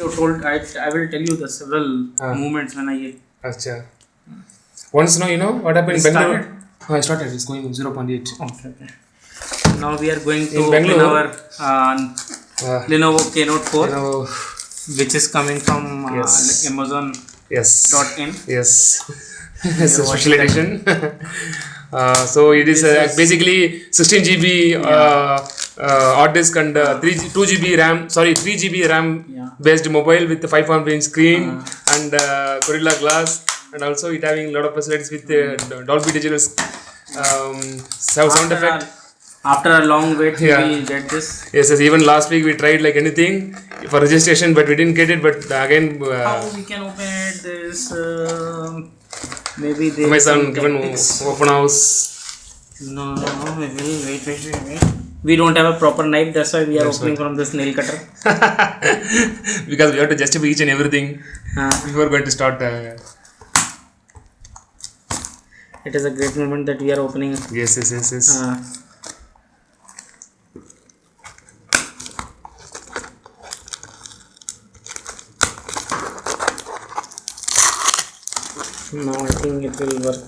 You told I will tell you the several movements when I. Acha. Once now you know what happened in Bangalore. I started. It's going 0.8. Okay. Now we are going to open our Lenovo Keynote 4, which is coming from Amazon. Yes. .in. Yes. It's a special edition. So it is basically 16 GB hard disk and 3 GB RAM. Sorry, 3 GB RAM based mobile with the 5.1-inch screen and Gorilla Glass, and also it having a lot of facilities with Dolby Digital sound effect. After a long wait, we get this. Yes, even last week we tried like anything for registration, but we didn't get it. But again, how we can open it? This maybe they. Amazon given open house. No, we will wait. We don't have a proper knife, that's why we are opening from this nail cutter. Because we have to justify each and everything before going to start. It is a great moment that we are opening. Yes. Now I think it will work.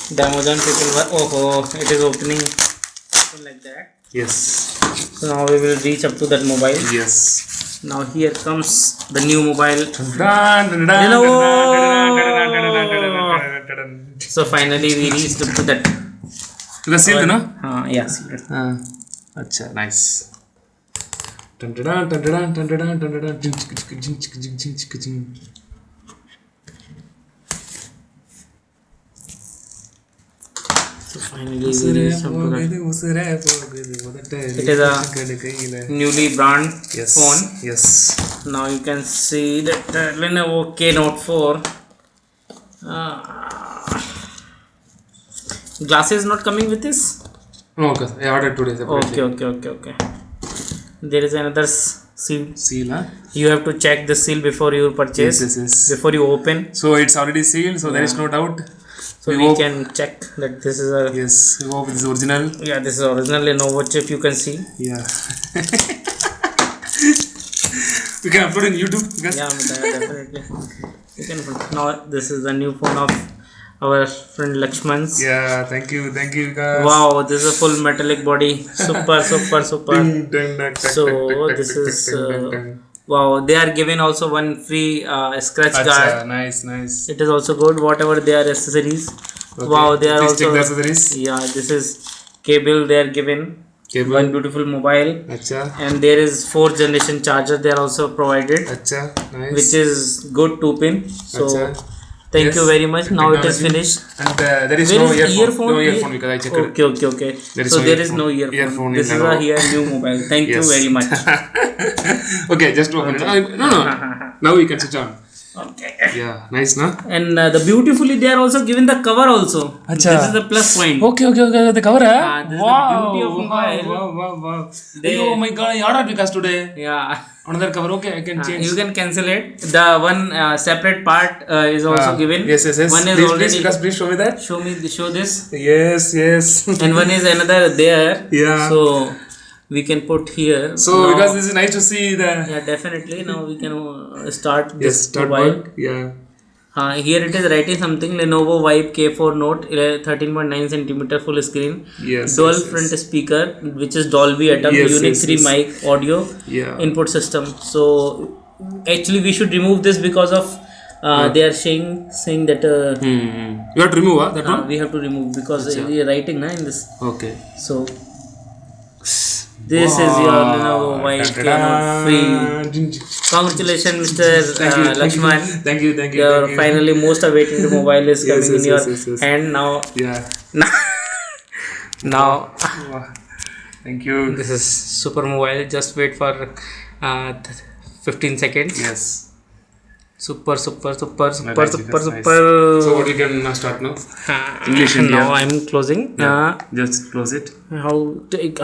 The Amazon people were, it is opening like that. Yes. So now we will reach up to that mobile. Yes. Now here comes the new mobile. So finally we reached up to that. To the seal, no? Yes. Acha, nice. So finally we reached up to that. It is a newly brand phone. Yes. Now you can see that Lenovo Keynote 4. Glasses not coming with this? No, okay. I ordered today separately. Okay. There is another seal. Seal, huh? You have to check the seal before you purchase. Yes. Before you open. So it's already sealed, so there is no doubt. So we can check that this is a. Yes, we hope this is original. Yeah, this is original Lenovo chip. You can see. Yeah. We can upload in YouTube. Yeah, definitely. You can. Now this is the new phone of our friend Lakshman's. Yeah, thank you guys. Wow, this is a full metallic body. Super. So this is wow. They are given also one free scratch guard. Nice. It is also good. Whatever they are accessories. Okay. Wow, they are also the accessories. Yeah, this is cable they are given. One beautiful mobile. And there is 4th generation charger they are also provided. Nice. Which is good 2-pin. So. Thank you very much. Now it is finished. And there is no earphone. No earphone because I checked. Okay. There is no earphone. This is a new mobile. Thank you very much. Okay, just open it. No. Now we can switch on. Okay. Yeah, nice, no? And the beautifully they are also given the cover also. This is the plus point. Okay. The cover, this is the beauty of mobile. Wow. Oh my god, I ordered because today. Yeah. Another cover, okay, I can change. You can cancel it. The one separate part is also given. Yes. One is already. Please show me that. Show this. Yes. And one is another there. Yeah. So we can put here. So now, because this is nice to see the. Yeah, definitely. Now we can start this start mobile. work. Yeah. Here it is writing something Lenovo Vibe K4 Note 13.9 cm full screen. Yes. Dual front speaker, which is Dolby Atom, Unique 3 mic audio input system. So actually we should remove this because of they are saying that you have to remove that one. We have to remove because we are writing in this. Okay. So this is your Lenovo Vibe K4 free. Congratulations, Mr. Lakshman. Thank you. Your finally most awaited mobile is coming in your hand now. Yeah. Now. Thank you. This is super mobile. Just wait for 15 seconds. Yes. Super. Nice. So what you can start now? English India. Now I'm closing. Just close it. How take